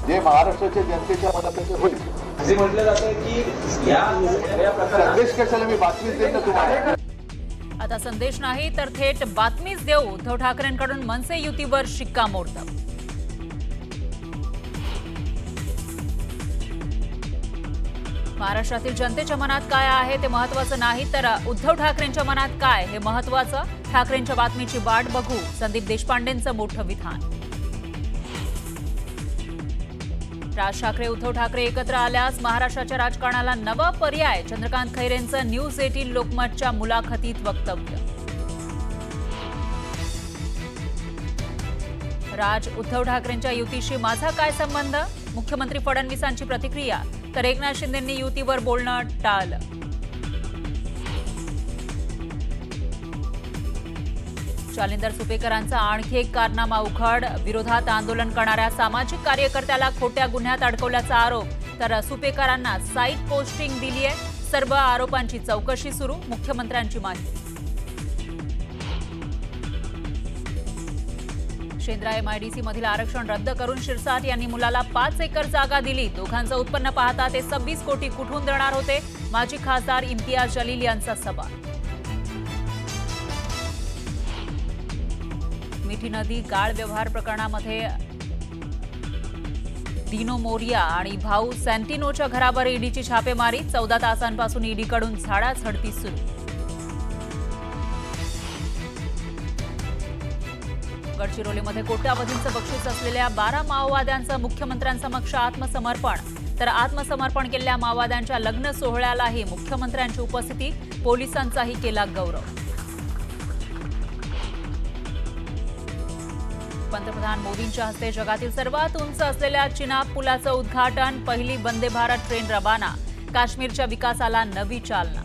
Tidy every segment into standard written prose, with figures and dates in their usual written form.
जे महाराष्ट्राच्या जनतेच्या मनात होईल असे म्हटलं जातं की या संदेश कशाला मी बातमीच देईन ना तुम्हाला. आता संदेश नाही तर थेट बातमीच देऊ. उद्धव ठाकरेंकडून मनसे युतीवर शिक्कामोर्तब. महाराष्ट्रातील जनतेच्या मनात काय आहे ते महत्त्वाचं नाही तर उद्धव ठाकरेंच्या मनात काय हे महत्त्वाचं. ठाकरेंच्या बातमीची वाट बघू. संदीप देशपांडेंचं मोठं विधान. राज ठाकरे उद्धव ठाकरे एकत्र आल्यास महाराष्ट्राच्या राजकारणाला नवा पर्याय. चंद्रकांत खैरेंचं न्यूज 18 लोकमतच्या मुलाखतीत वक्तव्य. राज उद्धव ठाकरेंच्या युतीशी माझा काय संबंध. मुख्यमंत्री फडणवीसांची प्रतिक्रिया. तर एकनाथ शिंदेंनी युतीवर बोलणं टाळलं. शालिंदर सुपेकरांचा आणखी एक कारनामा उघड. विरोधात आंदोलन करणाऱ्या सामाजिक कार्यकर्त्याला खोट्या गुन्ह्यात अडकवल्याचा आरोप. तर सुपेकरांना साईट पोस्टिंग दिली आहे. सर्व आरोपांची चौकशी सुरू. मुख्यमंत्र्यांची माहिती. शेंद्रा MIDC मधील आरक्षण रद्द करून शिरसाट यांनी मुलाला 5 एकर जागा दिली. दोघांचं उत्पन्न पाहता ते 26 कोटी कुठून देणार होते. माजी खासदार इम्तियाज जलील यांचा सवाल. मिठी नदी गाळ व्यवहार प्रकरणामध्ये दिनो मोरिया आणि भाऊ सॅन्टिनोच्या घरावर ईडीची छापेमारी. 14 तासांपासून ईडीकडून झाडाझडती सुरू. गडचिरोलीमध्ये कोट्यावधींचं बक्षीस असलेल्या 12 माओवाद्यांचं मुख्यमंत्र्यांसमक्ष आत्मसमर्पण. तर आत्मसमर्पण केलेल्या माओवाद्यांच्या लग्न सोहळ्यालाही मुख्यमंत्र्यांची उपस्थिती. पोलिसांचाही केला गौरव. पंतप्रधान मोदींच्या हस्ते जगातील सर्वात उंच असलेल्या चिनाब पुलाचं उद्घाटन. पहिली वंदे भारत ट्रेन रवाना. काश्मीरच्या विकासाला नवी चालना.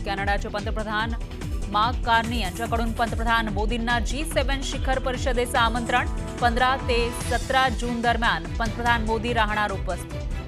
कॅनडाचे पंतप्रधान मार्क कार्नी यांच्याकडून पंतप्रधान मोदींना G7 शिखर परिषदेचं आमंत्रण. 15 ते 17 जून दरम्यान पंतप्रधान मोदी राहणार उपस्थित.